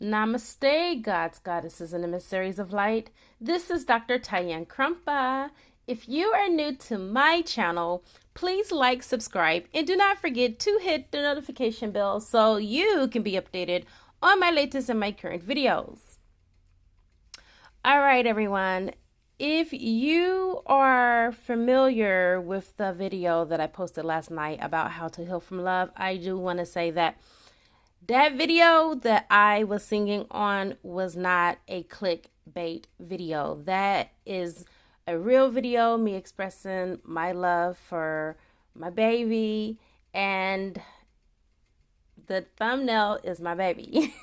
Namaste, gods, goddesses, and emissaries of light. This is Dr. Tyann Krumpa. If you are new to my channel, please like, subscribe, and do not forget to hit the notification bell so you can be updated on my latest and my current videos. All right, everyone. If you are familiar with the video that I posted last night about how to heal from love, I do want to say that video that I was singing on was not a clickbait video. That is a real video, me expressing my love for my baby, and the thumbnail is my baby.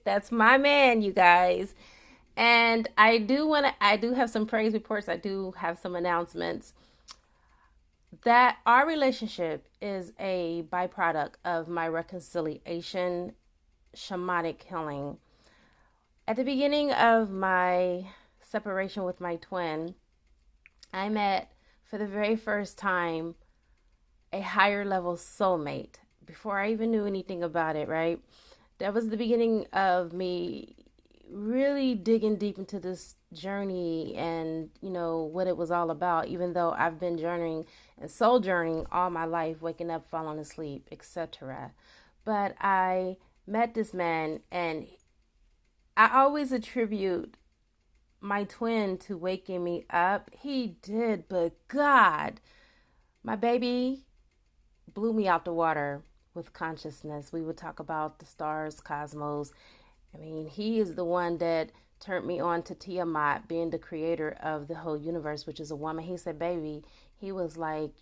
That's my man, you guys. And I do have some praise reports. I do have some announcements that our relationship is a byproduct of my reconciliation shamanic healing. At the beginning of my separation with my twin, I met for the very first time a higher level soulmate before I even knew anything about it, right? That was the beginning of me really digging deep into this journey and what it was all about, even though I've been journeying and soul journeying all my life, waking up, falling asleep, etc. But I met this man, and I always attribute my twin to waking me up. He did, but God, my baby blew me out the water with consciousness. We would talk about the stars, cosmos. I mean, he is the one that turned me on to Tiamat, being the creator of the whole universe, which is a woman. He said, baby, he was like,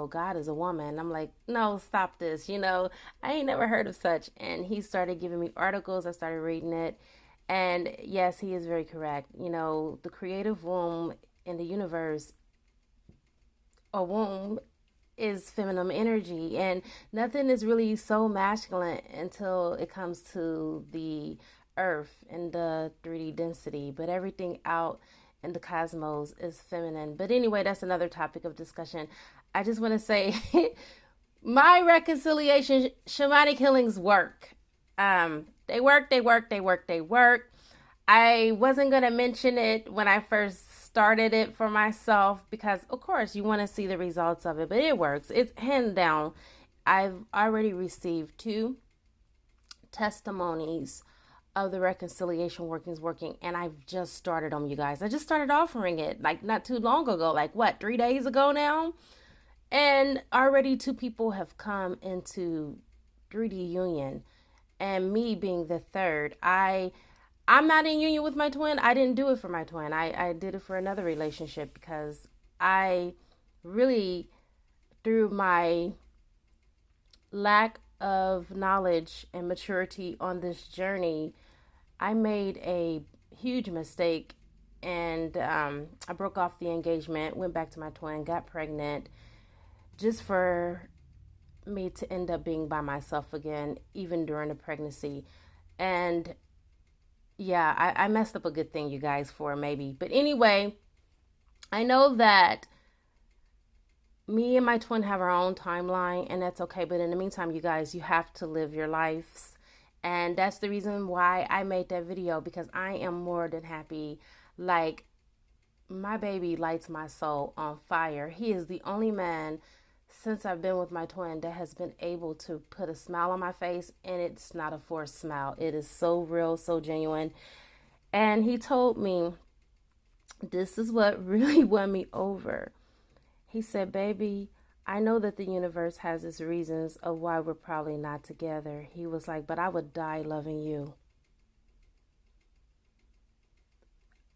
God is a woman. I'm like, no, stop this. I ain't never heard of such. And he started giving me articles. I started reading it. And yes, he is very correct. The creative womb in the universe, a womb, is feminine energy, and nothing is really so masculine until it comes to the earth and the 3D density, but everything out in the cosmos is feminine. But anyway, that's another topic of discussion. I just want to say my reconciliation shamanic healings work. They work. I wasn't going to mention it when I first started it for myself because, of course, you want to see the results of it, but it works. It's hands down. I've already received 2 testimonies of the reconciliation working, and I've just started them, you guys. I just started offering it like not too long ago, like 3 days ago now, and already 2 people have come into 3D union, and me being the third. I'm not in union with my twin. I didn't do it for my twin. I did it for another relationship because I really, through my lack of knowledge and maturity on this journey, I made a huge mistake, and I broke off the engagement, went back to my twin, got pregnant, just for me to end up being by myself again, even during the pregnancy. And yeah, I messed up a good thing, you guys, for maybe. But anyway, I know that me and my twin have our own timeline, and that's okay. But in the meantime, you guys, you have to live your lives. And that's the reason why I made that video, because I am more than happy. Like, my baby lights my soul on fire. He is the only man since I've been with my twin that has been able to put a smile on my face, and it's not a forced smile. It is so real, so genuine. And he told me, this is what really won me over. He said, baby, I know that the universe has its reasons of why we're probably not together. He was like, but I would die loving you.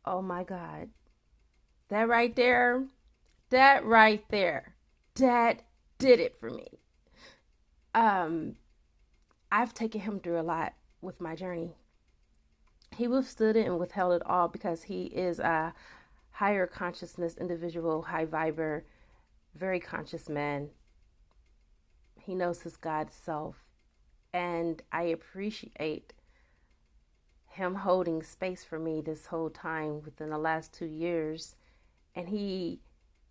Oh my God. That right there, that did it for me. I've taken him through a lot with my journey. He withstood it and withheld it all because he is a higher consciousness individual, high viber, very conscious man. He knows his God self, and I appreciate him holding space for me this whole time within the last 2 years. And he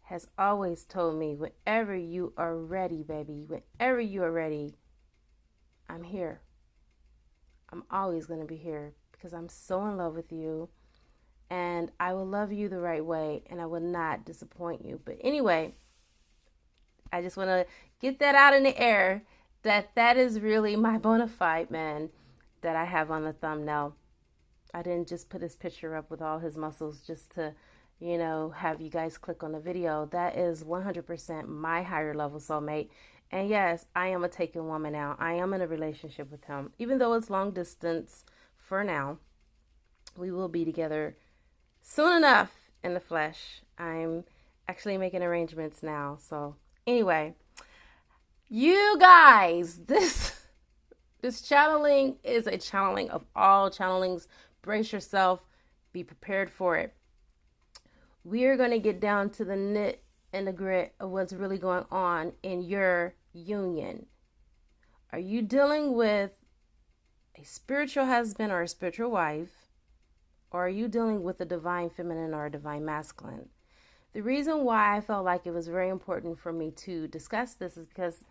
has always told me, whenever you are ready, baby, whenever you are ready, I'm here. I'm always going to be here because I'm so in love with you. And I will love you the right way, and I will not disappoint you. But anyway, I just want to get that out in the air, that is really my bona fide man that I have on the thumbnail. I didn't just put his picture up with all his muscles just to, have you guys click on the video. That is 100% my higher level soulmate. And yes, I am a taken woman now. I am in a relationship with him. Even though it's long distance for now, we will be together soon enough in the flesh. I'm actually making arrangements now. So anyway, you guys, this channeling is a channeling of all channelings. Brace yourself. Be prepared for it. We are going to get down to the nit and the grit of what's really going on in your union. Are you dealing with a spiritual husband or a spiritual wife? Or are you dealing with a divine feminine or a divine masculine? The reason why I felt like it was very important for me to discuss this is because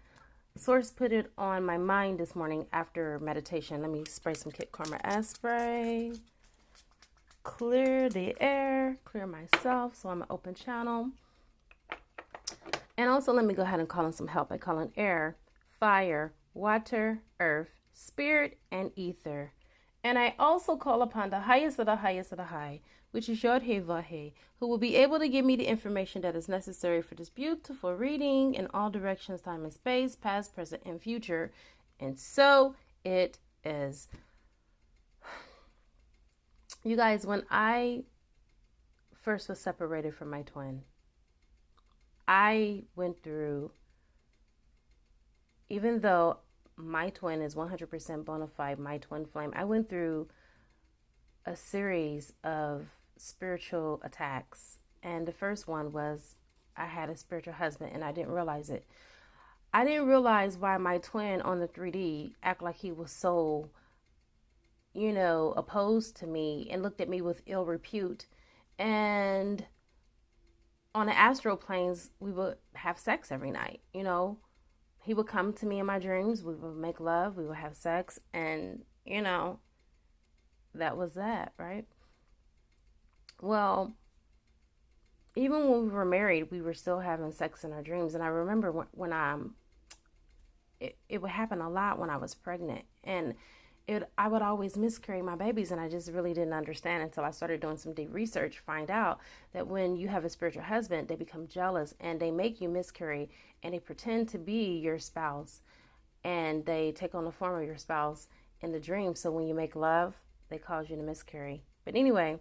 Source put it on my mind this morning after meditation. Let me spray some Kit Karma S spray. Clear the air, clear myself so I'm an open channel. And also let me go ahead and call in some help. I call in air, fire, water, earth, spirit, and ether. And I also call upon the highest of the highest of the high, which is Jophiel, who will be able to give me the information that is necessary for this beautiful reading in all directions, time and space, past, present, and future. And so it is. You guys, when I first was separated from my twin, I went through, even though my twin is 100% bona fide, my twin flame, I went through a series of spiritual attacks. And the first one was I had a spiritual husband and I didn't realize it. I didn't realize why my twin on the 3D act like he was so, opposed to me and looked at me with ill repute. And on the astral planes, we would have sex every night, He would come to me in my dreams. We would make love. We would have sex. And, that was that, right? Well, even when we were married, we were still having sex in our dreams. And I remember when it would happen a lot when I was pregnant. And I would always miscarry my babies. And I just really didn't understand until I started doing some deep research, find out that when you have a spiritual husband, they become jealous and they make you miscarry and they pretend to be your spouse and they take on the form of your spouse in the dream. So when you make love, they cause you to miscarry. But anyway,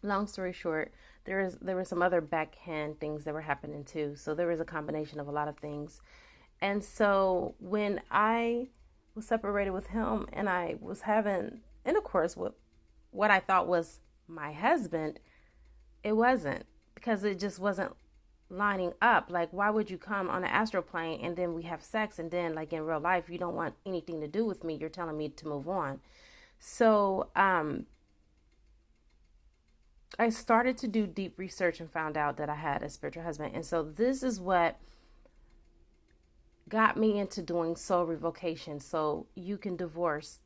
long story short, there were some other backhand things that were happening too. So there was a combination of a lot of things. And so when I was separated with him and I was having intercourse with what I thought was my husband, it wasn't, because it just wasn't lining up. Like, why would you come on an astral plane and then we have sex and then like in real life you don't want anything to do with me, you're telling me to move on. So I started to do deep research and found out that I had a spiritual husband. And so this is what got me into doing soul revocation. So you can divorce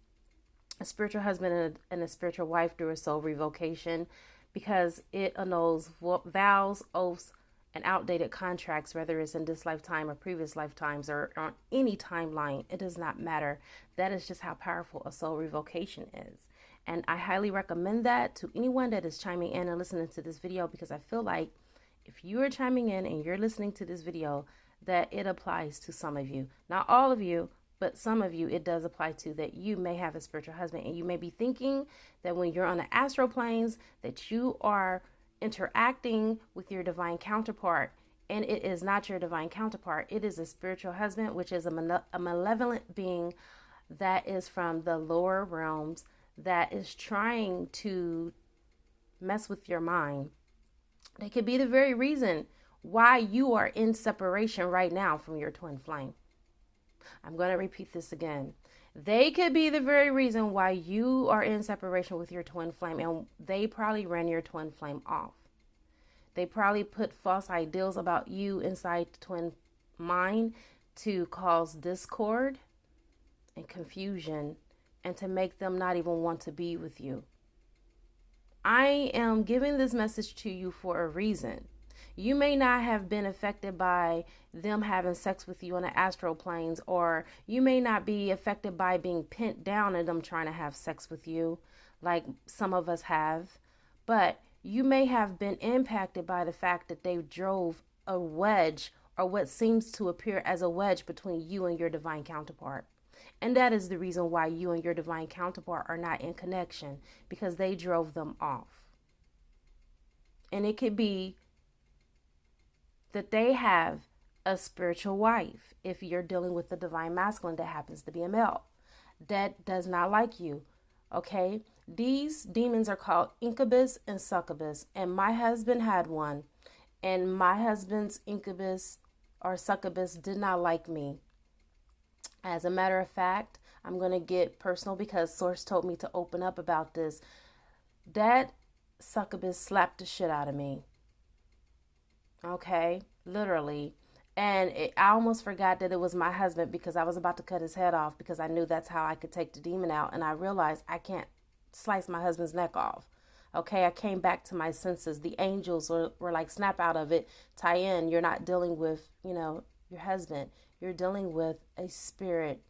a spiritual husband and a spiritual wife through a soul revocation, because it annuls vows, oaths, and outdated contracts, whether it's in this lifetime or previous lifetimes or on any timeline. It does not matter. That is just how powerful a soul revocation is. And I highly recommend that to anyone that is chiming in and listening to this video, because I feel like if you are chiming in and you're listening to this video, that it applies to some of you. Not all of you, but some of you it does apply to, that you may have a spiritual husband and you may be thinking that when you're on the astral planes that you are interacting with your divine counterpart, and it is not your divine counterpart. It is a spiritual husband, which is a malevolent being that is from the lower realms that is trying to mess with your mind. They could be the very reason why you are in separation right now from your twin flame. I'm going to repeat this again. They could be the very reason why you are in separation with your twin flame, and they probably ran your twin flame off. They probably put false ideals about you inside the twin mind to cause discord and confusion and to make them not even want to be with you. I am giving this message to you for a reason. You may not have been affected by them having sex with you on the astral planes, or you may not be affected by being pinned down and them trying to have sex with you like some of us have, but you may have been impacted by the fact that they drove a wedge, or what seems to appear as a wedge, between you and your divine counterpart. And that is the reason why you and your divine counterpart are not in connection, because they drove them off. And it could be that they have a spiritual wife, if you're dealing with the divine masculine that happens to be a male, that does not like you. Okay? These demons are called Incubus and Succubus. And my husband had one. And my husband's Incubus or Succubus did not like me. As a matter of fact, I'm going to get personal because Source told me to open up about this. That Succubus slapped the shit out of me. Okay? Literally. And I almost forgot that it was my husband, because I was about to cut his head off, because I knew that's how I could take the demon out. And I realized I can't slice my husband's neck off. Okay, I came back to my senses. The angels were like, snap out of it. Tyann, you're not dealing with, your husband. You're dealing with a spirit.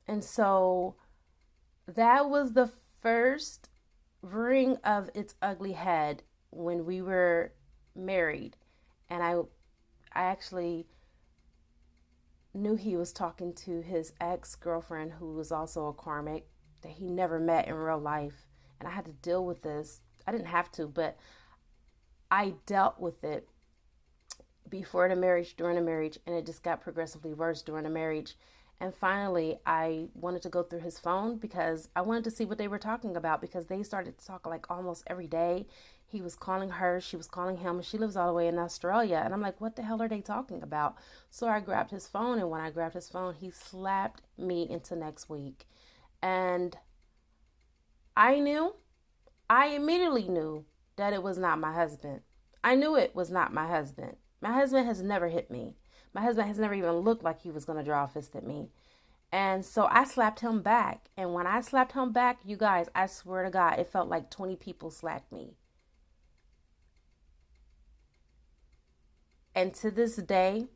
And so that was the first rearing of its ugly head when we were married. And I actually knew he was talking to his ex-girlfriend, who was also a karmic, that he never met in real life. And I had to deal with this. I didn't have to, but I dealt with it before the marriage, during the marriage, and it just got progressively worse during the marriage. And finally, I wanted to go through his phone because I wanted to see what they were talking about, because they started to talk like almost every day. He was calling her, she was calling him, and she lives all the way in Australia. And I'm like, what the hell are they talking about? So I grabbed his phone, and when I grabbed his phone, he slapped me into next week. And I immediately knew that it was not my husband. I knew it was not my husband. My husband has never hit me. My husband has never even looked like he was going to draw a fist at me. And so I slapped him back. And when I slapped him back, you guys, I swear to God, it felt like 20 people slapped me. And to this day,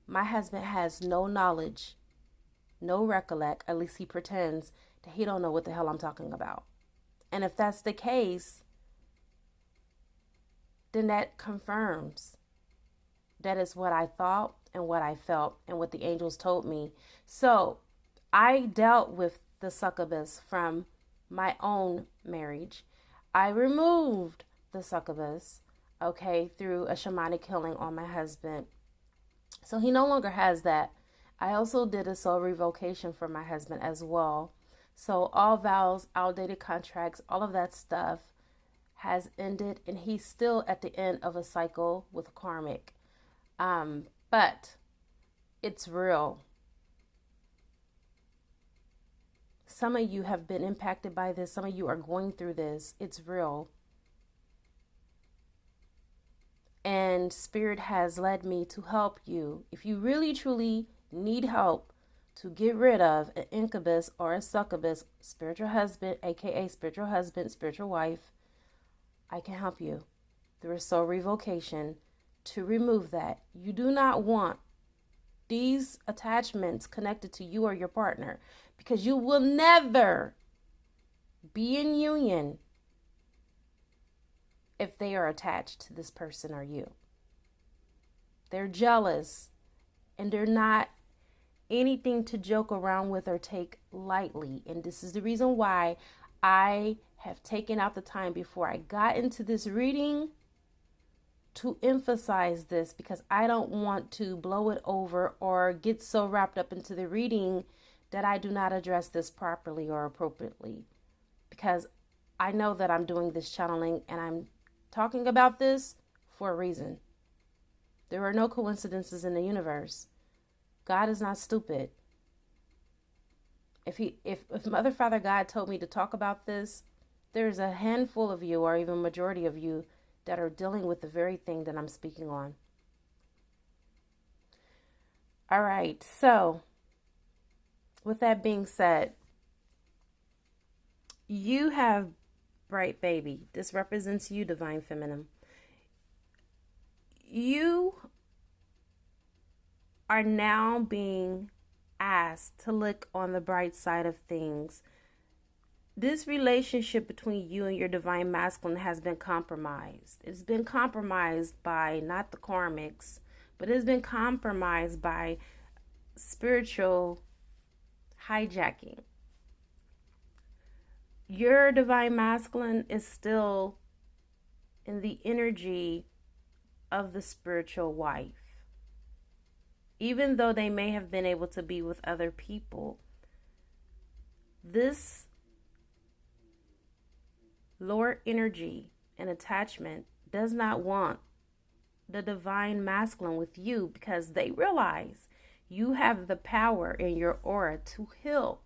my husband has no knowledge, no recollect, at least he pretends, that he don't know what the hell I'm talking about. And if that's the case, then that confirms that is what I thought and what I felt and what the angels told me. So I dealt with the succubus from my own marriage. I removed the succubus, through a shamanic healing on my husband. So he no longer has that. I also did a soul revocation for my husband as well. So all vows, outdated contracts, all of that stuff has ended, and he's still at the end of a cycle with karmic. But it's real. Some of you have been impacted by this. Some of you are going through this. It's real. And Spirit has led me to help you. If you really, truly need help to get rid of an incubus or a succubus, spiritual husband, aka spiritual husband, spiritual wife, I can help you through a soul revocation to remove that. You do not want these attachments connected to you or your partner, because you will never be in union if they are attached to this person or you. They're jealous, and they're not anything to joke around with or take lightly. And this is the reason why I have taken out the time before I got into this reading to emphasize this, because I don't want to blow it over or get so wrapped up into the reading that I do not address this properly or appropriately, because I know that I'm doing this channeling and I'm talking about this for a reason. There are no coincidences in the universe. God is not stupid. If Mother, Father, God told me to talk about this, there's a handful of you, or even majority of you, that are dealing with the very thing that I'm speaking on. All right, so with that being said, you have bright baby. This represents you, divine feminine. You are now being asked to look on the bright side of things. This relationship between you and your divine masculine has been compromised. It's been compromised by not the karmics, but it's been compromised by spiritual hijacking. Your divine masculine is still in the energy of the spiritual wife. Even though they may have been able to be with other people, this lower energy and attachment does not want the divine masculine with you, because they realize you have the power in your aura to heal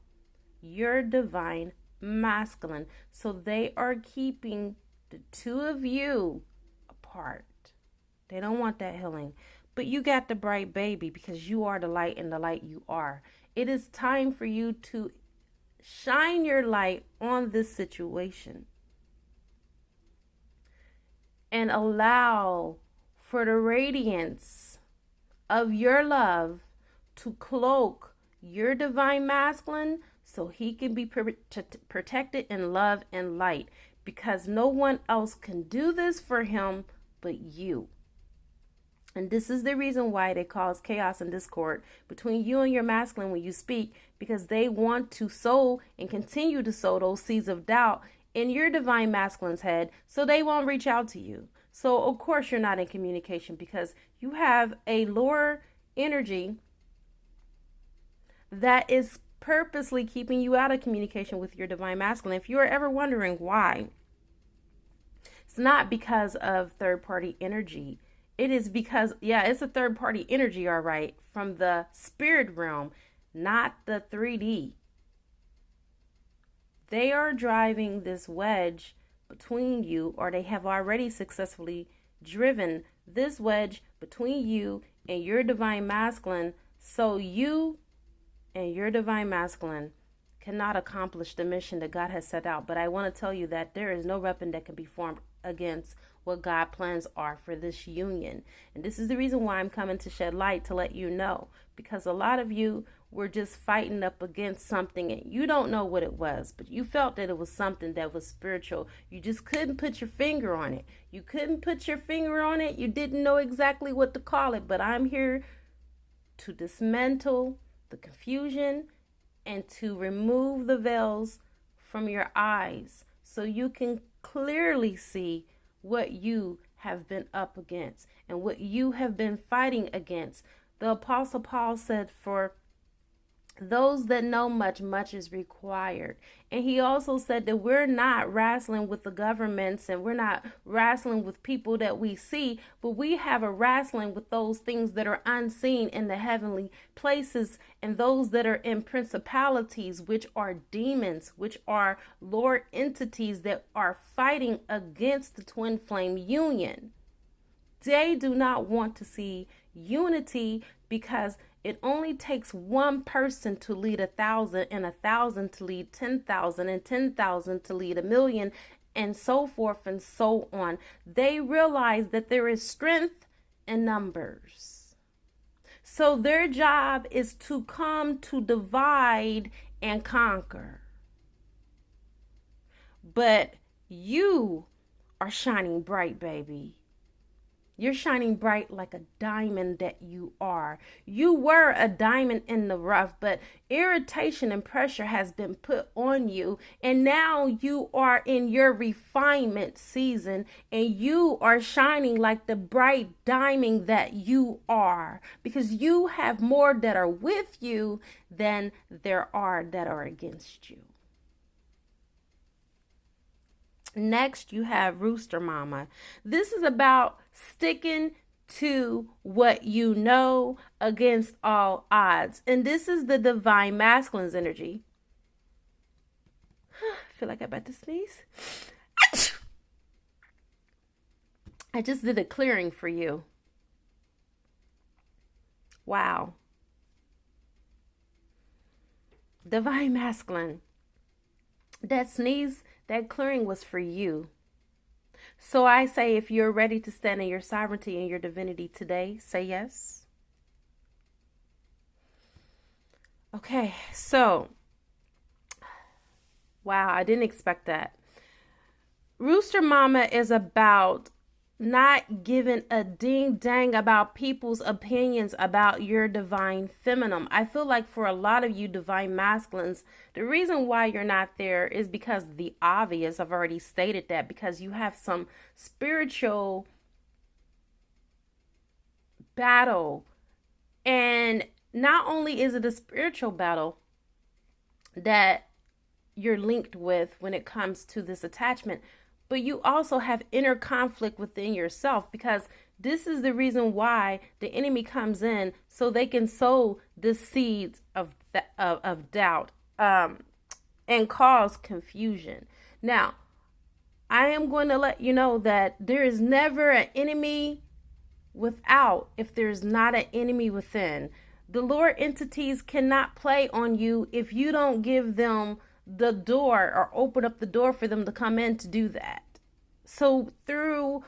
your divine masculine. So they are keeping the two of you apart. They don't want that healing. But you got the bright baby because you are the light, and the light you are. It is time for you to shine your light on this situation and allow for the radiance of your love to cloak your divine masculine so he can be protected in love and light, because no one else can do this for him but you. And this is the reason why they cause chaos and discord between you and your masculine when you speak, because they want to sow and continue to sow those seeds of doubt in your divine masculine's head, so they won't reach out to you. So of course you're not in communication, because you have a lower energy that is purposely keeping you out of communication with your divine masculine. If you are ever wondering why, it's not because of third-party energy. It is because, it's a third-party energy, all right, from the spirit realm, not the 3D. They are driving this wedge between you, or they have already successfully driven this wedge between you and your divine masculine, so you and your divine masculine cannot accomplish the mission that God has set out. But I want to tell you that there is no weapon that can be formed against what God plans are for this union. And this is the reason why I'm coming to shed light, to let you know, because a lot of you were just fighting up against something and you don't know what it was, but you felt that it was something that was spiritual. You just couldn't put your finger on it. You didn't know exactly what to call it, but I'm here to dismantle the confusion and to remove the veils from your eyes so you can clearly see what you have been up against and what you have been fighting against. The Apostle Paul said, for those that know much, much is required. And he also said that we're not wrestling with the governments and we're not wrestling with people that we see, but we have a wrestling with those things that are unseen in the heavenly places, and those that are in principalities, which are demons, which are lower entities that are fighting against the twin flame union. They do not want to see unity, because it only takes one person to lead 1,000, and 1,000 to lead 10,000, and 10,000 to lead 1,000,000, and so forth and so on. They realize that there is strength in numbers. So their job is to come to divide and conquer. But you are shining bright, baby. You're shining bright like a diamond that you are. You were a diamond in the rough, but irritation and pressure has been put on you. And now you are in your refinement season, and you are shining like the bright diamond that you are, because you have more that are with you than there are that are against you. Next, you have Rooster Mama. This is about sticking to what you know against all odds. And this is the divine masculine's energy. I feel like I'm about to sneeze. I just did a clearing for you. Wow. Divine masculine, that sneeze, that clearing was for you. So I say, if you're ready to stand in your sovereignty and your divinity today, say yes. Okay, so, wow, I didn't expect that. Rooster Mama is about not giving a ding dang about people's opinions about your divine feminine. I feel like for a lot of you divine masculines, the reason why you're not there is because the obvious. I've already stated that, because you have some spiritual battle. And not only is it a spiritual battle that you're linked with when it comes to this attachment, but you also have inner conflict within yourself, because this is the reason why the enemy comes in, so they can sow the seeds of doubt and cause confusion. Now, I am going to let you know that there is never an enemy without if there's not an enemy within. The lower entities cannot play on you if you don't give them the door or open up the door for them to come in to do that. So through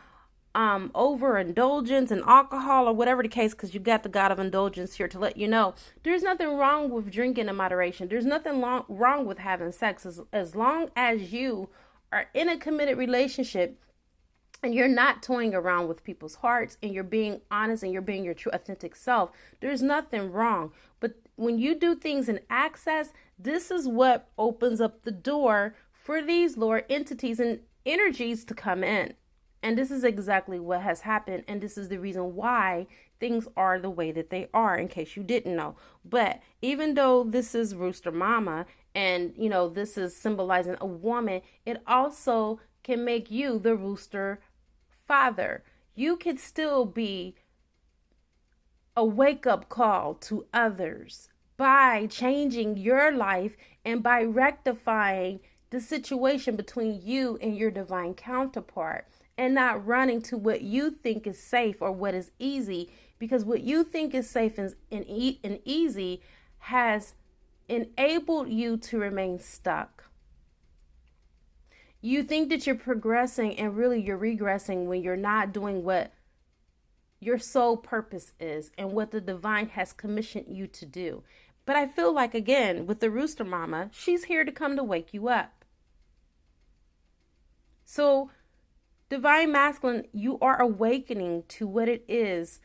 overindulgence and alcohol or whatever the case, because you got the God of indulgence here to let you know, there's nothing wrong with drinking in moderation. There's nothing wrong with having sex as long as you are in a committed relationship and you're not toying around with people's hearts and you're being honest and you're being your true authentic self. There's nothing wrong. But when you do things in access, this is what opens up the door for these lower entities and energies to come in. And this is exactly what has happened. And this is the reason why things are the way that they are, in case you didn't know. But even though this is Rooster Mama and, you know, this is symbolizing a woman, it also can make you the rooster father. You could still be a wake-up call to others by changing your life and by rectifying the situation between you and your divine counterpart, and not running to what you think is safe or what is easy, because what you think is safe and easy has enabled you to remain stuck. You think that you're progressing, and really you're regressing when you're not doing what your sole purpose is and what the divine has commissioned you to do. But I feel like, again, with the Rooster Mama, she's here to come to wake you up. So, divine masculine, you are awakening to what it is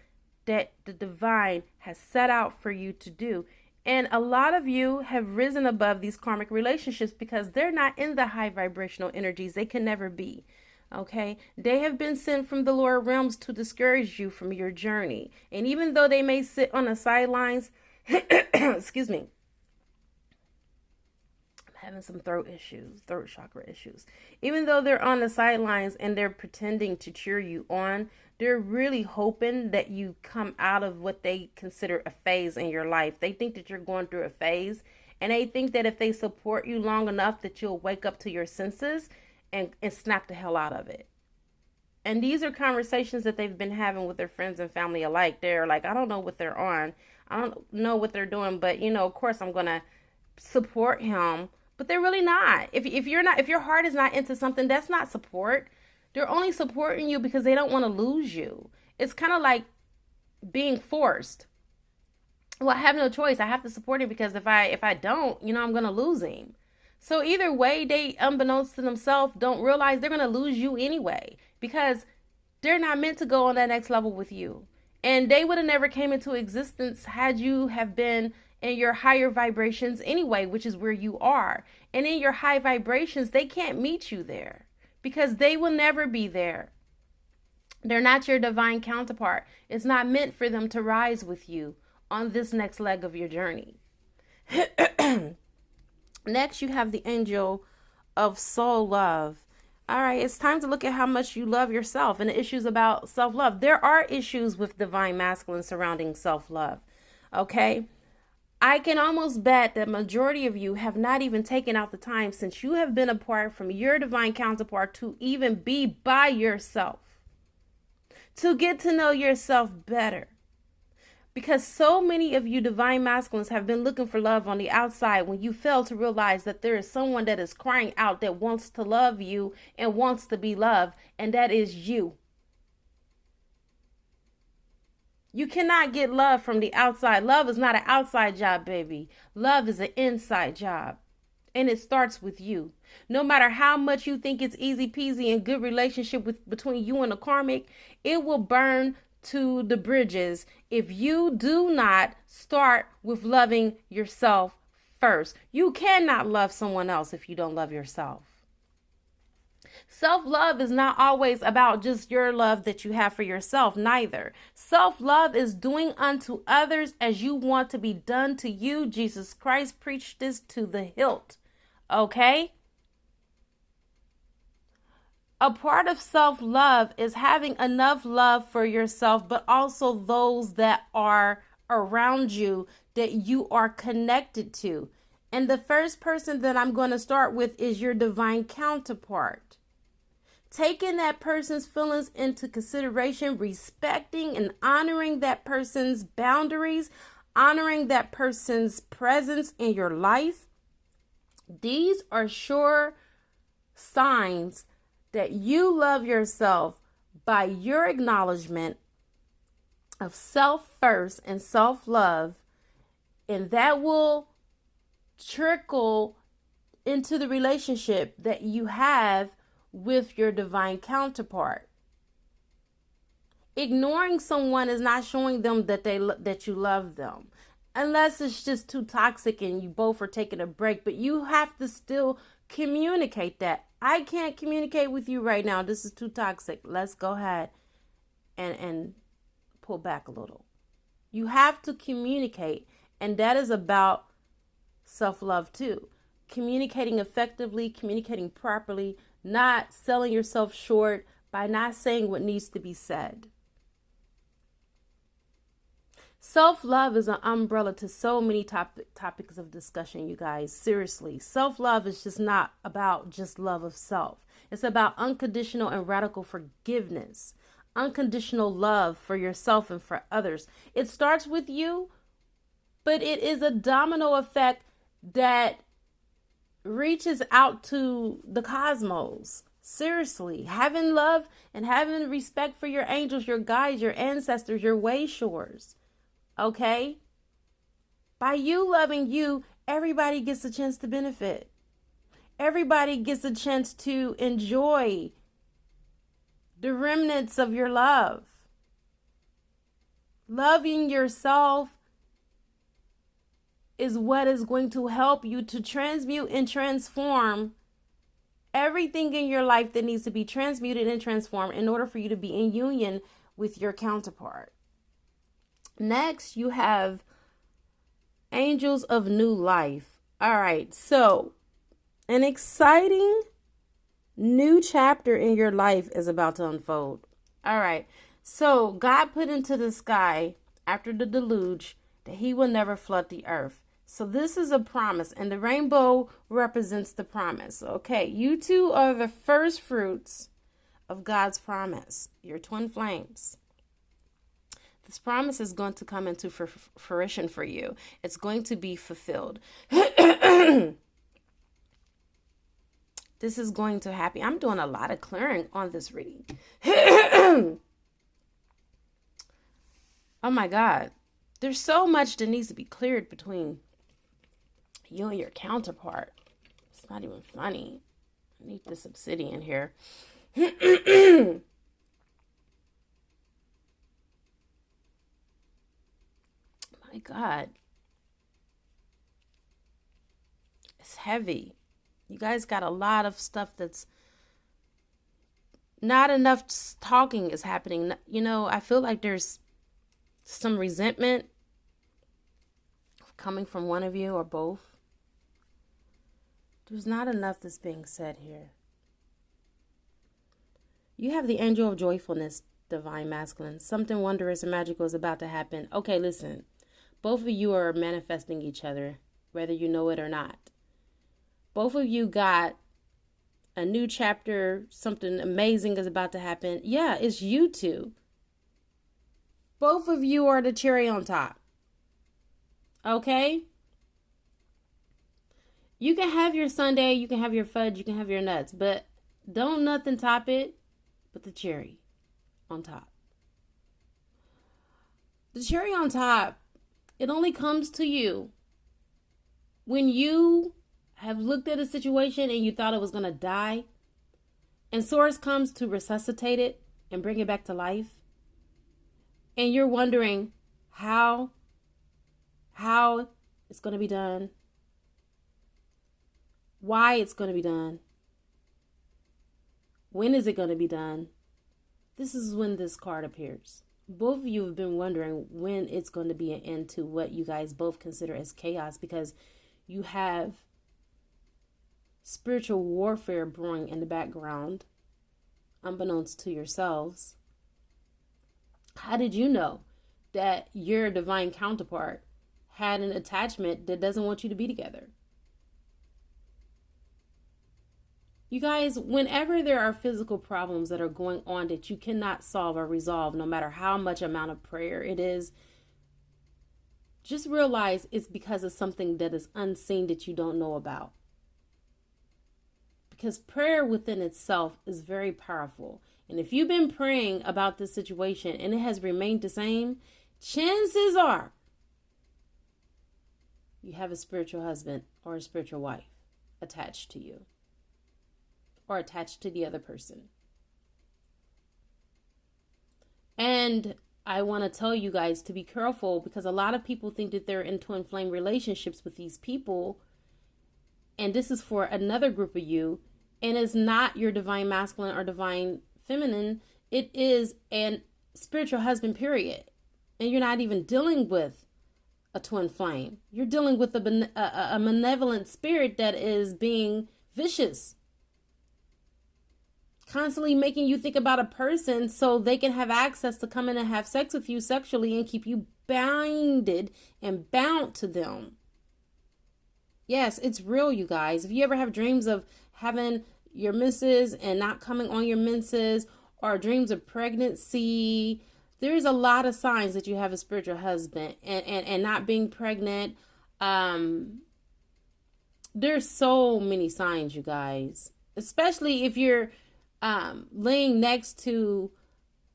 that the divine has set out for you to do. And a lot of you have risen above these karmic relationships because they're not in the high vibrational energies. They can never be. Okay, they have been sent from the lower realms to discourage you from your journey. And even though they may sit on the sidelines, excuse me, I'm having some throat chakra issues. Even though they're on the sidelines and they're pretending to cheer you on, they're really hoping that you come out of what they consider a phase in your life. They think that you're going through a phase, and they think that if they support you long enough that you'll wake up to your senses and snap the hell out of it. And these are conversations that they've been having with their friends and family alike. They're like, I don't know what they're on. I don't know what they're doing, but you know, of course I'm going to support him. But they're really not. If your heart is not into something, that's not support. They're only supporting you because they don't want to lose you. It's kind of like being forced. Well, I have no choice. I have to support him because if I don't, you know, I'm going to lose him. So either way, they, unbeknownst to themselves, don't realize they're going to lose you anyway, because they're not meant to go on that next level with you. And they would have never came into existence had you have been in your higher vibrations anyway, which is where you are. And in your high vibrations, they can't meet you there because they will never be there. They're not your divine counterpart. It's not meant for them to rise with you on this next leg of your journey. Next, you have the angel of soul love. All right, it's time to look at how much you love yourself and the issues about self-love. There are issues with divine masculine surrounding self-love, okay? I can almost bet that majority of you have not even taken out the time since you have been apart from your divine counterpart to even be by yourself, to get to know yourself better. Because so many of you divine masculines have been looking for love on the outside when you fail to realize that there is someone that is crying out that wants to love you and wants to be loved, and that is you. You cannot get love from the outside. Love is not an outside job, baby. Love is an inside job. And it starts with you. No matter how much you think it's easy peasy and good relationship between you and a karmic, it will burn to the bridges if you do not start with loving yourself first. You cannot love someone else if you don't love yourself. Self-love is not always about just your love that you have for yourself, neither. Self-love is doing unto others as you want to be done to you. Jesus Christ preached this to the hilt. Okay? A part of self-love is having enough love for yourself, but also those that are around you that you are connected to. And the first person that I'm going to start with is your divine counterpart. Taking that person's feelings into consideration, respecting and honoring that person's boundaries, honoring that person's presence in your life. These are sure signs that you love yourself by your acknowledgement of self first and self-love, and that will trickle into the relationship that you have with your divine counterpart. Ignoring someone is not showing them that you love them, unless it's just too toxic and you both are taking a break. But you have to still communicate that. I can't communicate with you right now. This is too toxic. Let's go ahead and pull back a little. You have to communicate, and that is about self-love too. Communicating effectively, communicating properly, not selling yourself short by not saying what needs to be said. Self-love is an umbrella to so many topics of discussion, you guys. Seriously, self-love is just not about just love of self. It's about unconditional and radical forgiveness, unconditional love for yourself and for others. It starts with you, but it is a domino effect that reaches out to the cosmos. Seriously, having love and having respect for your angels, your guides, your ancestors, your way shores. Okay? By you loving you, everybody gets a chance to benefit. Everybody gets a chance to enjoy the remnants of your love. Loving yourself is what is going to help you to transmute and transform everything in your life that needs to be transmuted and transformed in order for you to be in union with your counterpart. Next, you have angels of new life. All right, so an exciting new chapter in your life is about to unfold. All right, so God put into the sky after the deluge that he will never flood the earth. So this is a promise, and the rainbow represents the promise. Okay, you two are the first fruits of God's promise, your twin flames. This promise is going to come into fruition for you. It's going to be fulfilled. This is going to happen. I'm doing a lot of clearing on this reading. Oh my God. There's so much that needs to be cleared between you and your counterpart. It's not even funny. I need this obsidian here. My God. It's heavy. You guys got a lot of stuff that's not enough talking is happening. You know, I feel like there's some resentment coming from one of you or both. There's not enough that's being said here. You have the angel of joyfulness, divine masculine. Something wondrous and magical is about to happen. Okay, listen. Both of you are manifesting each other, whether you know it or not. Both of you got a new chapter. Something amazing is about to happen. Yeah, it's you two. Both of you are the cherry on top. Okay? You can have your sundae, you can have your fudge, you can have your nuts, but don't nothing top it but the cherry on top. The cherry on top, it only comes to you when you have looked at a situation and you thought it was going to die, and Source comes to resuscitate it and bring it back to life, and you're wondering how it's going to be done, why it's going to be done, when is it going to be done. This is when this card appears. Both of you have been wondering when it's going to be an end to what you guys both consider as chaos, because you have spiritual warfare brewing in the background, unbeknownst to yourselves. How did you know that your divine counterpart had an attachment that doesn't want you to be together? You guys, whenever there are physical problems that are going on that you cannot solve or resolve, no matter how much amount of prayer it is, just realize it's because of something that is unseen that you don't know about. Because prayer within itself is very powerful. And if you've been praying about this situation and it has remained the same, chances are you have a spiritual husband or a spiritual wife attached to you, or attached to the other person. And I want to tell you guys to be careful, because a lot of people think that they're in twin flame relationships with these people, and this is for another group of you, and it's not your divine masculine or divine feminine. It is a spiritual husband, period. And you're not even dealing with a twin flame. You're dealing with a malevolent spirit that is being vicious, constantly making you think about a person so they can have access to come in and have sex with you sexually and keep you binded and bound to them. Yes, it's real, you guys. If you ever have dreams of having your menses and not coming on your menses, or dreams of pregnancy, there's a lot of signs that you have a spiritual husband, and not being pregnant. There's so many signs, you guys, especially if you're laying next to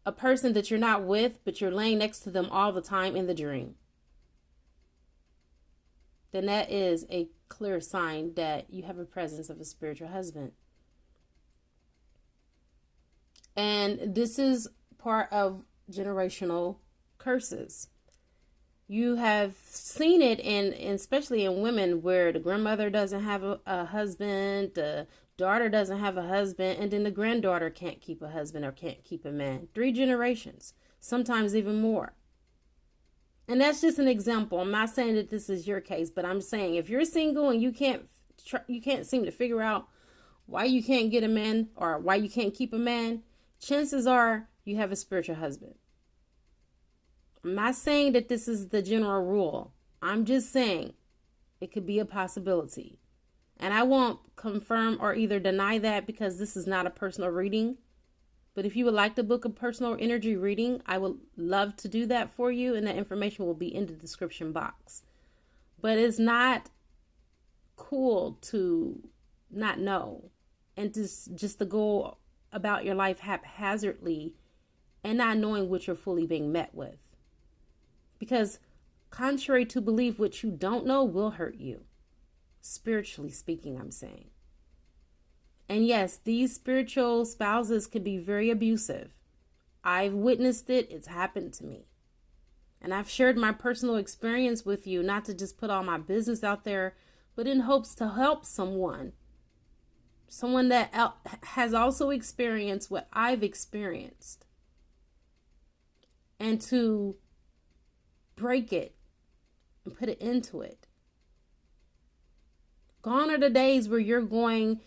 a person that you're not with, but you're laying next to them all the time in the dream. Then that is a clear sign that you have a presence of a spiritual husband. And this is part of generational curses. You have seen it especially in women, where the grandmother doesn't have a husband, the daughter doesn't have a husband, and then the granddaughter can't keep a husband or can't keep a man. 3 generations, sometimes even more. And that's just an example. I'm not saying that this is your case, but I'm saying if you're single and you can't seem to figure out why you can't get a man or why you can't keep a man, chances are you have a spiritual husband. I'm not saying that this is the general rule. I'm just saying it could be a possibility. And I won't confirm or either deny that, because this is not a personal reading. But if you would like to book a personal energy reading, I would love to do that for you. And that information will be in the description box. But it's not cool to not know and just to go about your life haphazardly and not knowing what you're fully being met with. Because contrary to belief, what you don't know will hurt you. Spiritually speaking, I'm saying. And yes, these spiritual spouses can be very abusive. I've witnessed it. It's happened to me. And I've shared my personal experience with you, not to just put all my business out there, but in hopes to help someone that has also experienced what I've experienced, and to break it and put an end to it. Gone are the days where you're going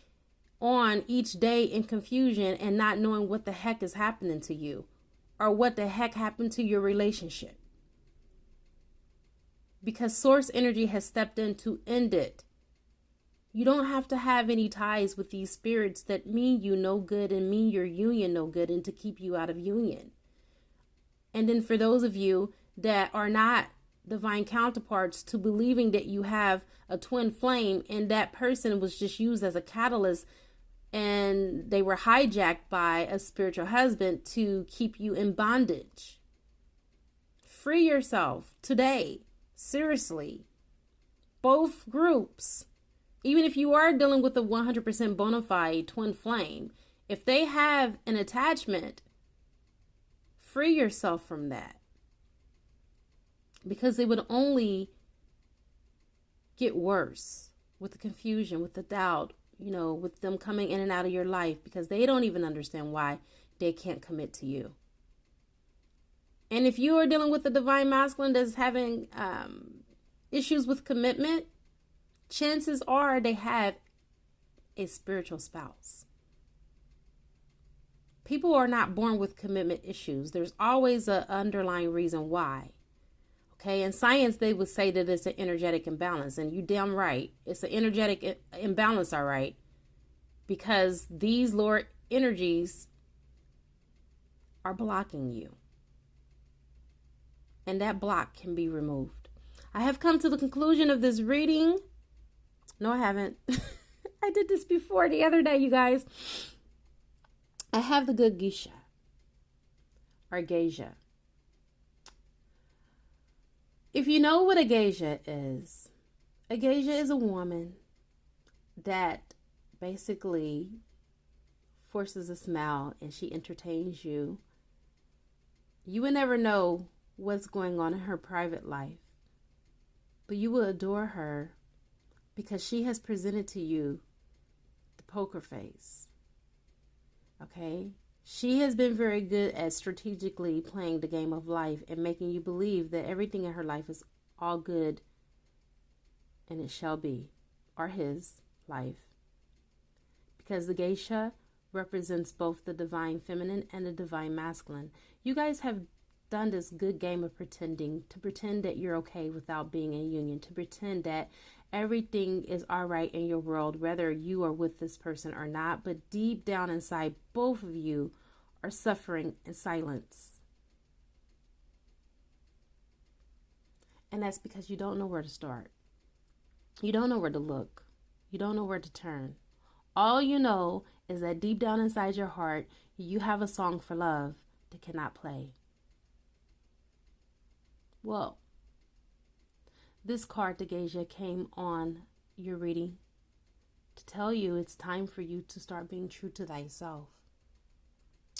on each day in confusion and not knowing what the heck is happening to you, or what the heck happened to your relationship. Because source energy has stepped in to end it. You don't have to have any ties with these spirits that mean you no good and mean your union no good, and to keep you out of union. And then for those of you that are not divine counterparts, to believing that you have a twin flame and that person was just used as a catalyst and they were hijacked by a spiritual husband to keep you in bondage. Free yourself today. Seriously. Both groups. Even if you are dealing with a 100% bona fide twin flame, if they have an attachment, free yourself from that. Because it would only get worse with the confusion, with the doubt, with them coming in and out of your life, because they don't even understand why they can't commit to you. And if you are dealing with the divine masculine that's having issues with commitment, chances are they have a spiritual spouse. People are not born with commitment issues. There's always an underlying reason why. Okay, in science, they would say that it's an energetic imbalance, and you damn right. It's an energetic imbalance, all right, because these lower energies are blocking you, and that block can be removed. I have come to the conclusion of this reading. No, I haven't. I did this before the other day, you guys. I have the good geisha, or geisha. If you know what a geisha is a woman that basically forces a smile and she entertains you. You would never know what's going on in her private life, but you will adore her because she has presented to you the poker face. Okay? She has been very good at strategically playing the game of life and making you believe that everything in her life is all good and it shall be, or his life. Because the geisha represents both the divine feminine and the divine masculine. You guys have done this good game of pretending, to pretend that you're okay without being in union, to pretend that everything is all right in your world, whether you are with this person or not. But deep down inside, both of you are suffering in silence. And that's because you don't know where to start. You don't know where to look. You don't know where to turn. All you know is that deep down inside your heart, you have a song for love that cannot play. Well, this card, the geisha, came on your reading to tell you it's time for you to start being true to thyself.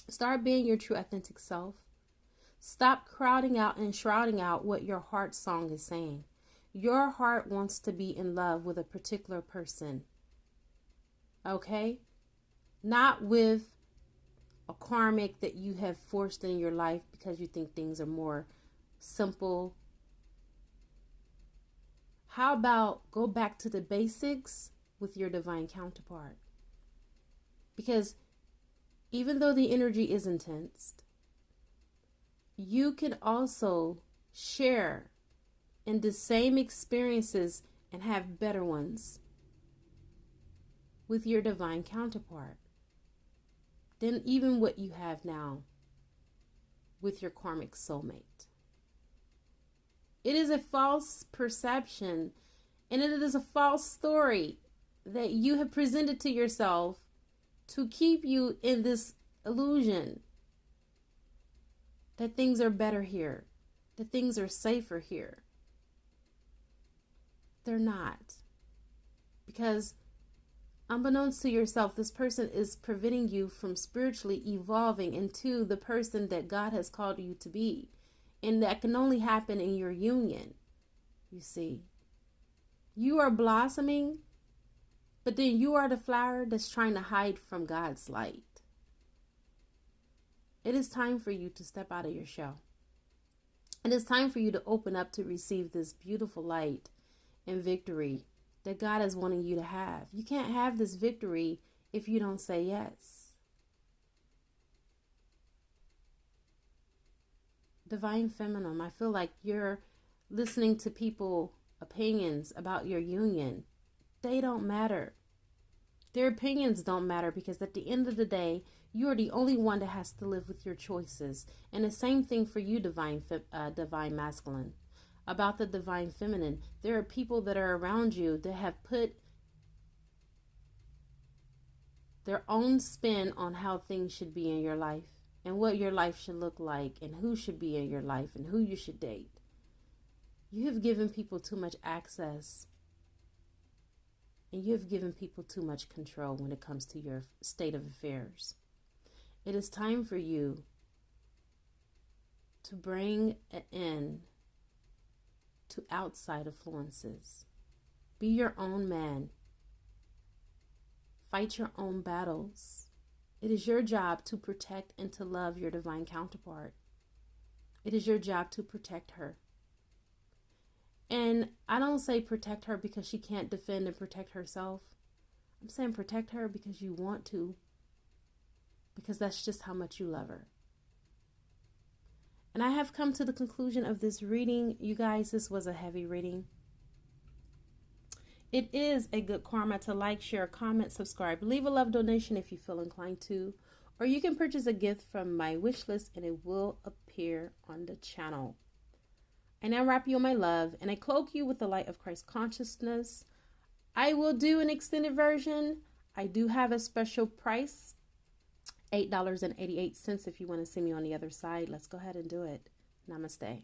Start being your true authentic self. Stop crowding out and shrouding out what your heart song is saying. Your heart wants to be in love with a particular person. Okay? Not with a karmic that you have forced in your life because you think things are more simple. How about go back to the basics with your divine counterpart? Because even though the energy is intense, you can also share in the same experiences and have better ones with your divine counterpart than even what you have now with your karmic soulmate. It is a false perception and it is a false story that you have presented to yourself to keep you in this illusion that things are better here, that things are safer here. They're not. Because unbeknownst to yourself, this person is preventing you from spiritually evolving into the person that God has called you to be. And that can only happen in your union, you see. You are blossoming, but then you are the flower that's trying to hide from God's light. It is time for you to step out of your shell. It is time for you to open up to receive this beautiful light and victory that God is wanting you to have. You can't have this victory if you don't say yes. Divine Feminine, I feel like you're listening to people's opinions about your union. They don't matter. Their opinions don't matter, because at the end of the day, you are the only one that has to live with your choices. And the same thing for you, divine masculine. About the divine feminine, there are people that are around you that have put their own spin on how things should be in your life, and what your life should look like, and who should be in your life, and who you should date. You have given people too much access, and you have given people too much control when it comes to your state of affairs. It is time for you to bring an end to outside influences. Be your own man. Fight your own battles. It is your job to protect and to love your divine counterpart. It is your job to protect her. And I don't say protect her because she can't defend and protect herself. I'm saying protect her because you want to, because that's just how much you love her. And I have come to the conclusion of this reading. You guys, this was a heavy reading. It is a good karma to like, share, comment, subscribe, leave a love donation if you feel inclined to, or you can purchase a gift from my wish list and it will appear on the channel. I now wrap you in my love and I cloak you with the light of Christ consciousness. I will do an extended version. I do have a special price, $8.88 if you want to see me on the other side. Let's go ahead and do it. Namaste.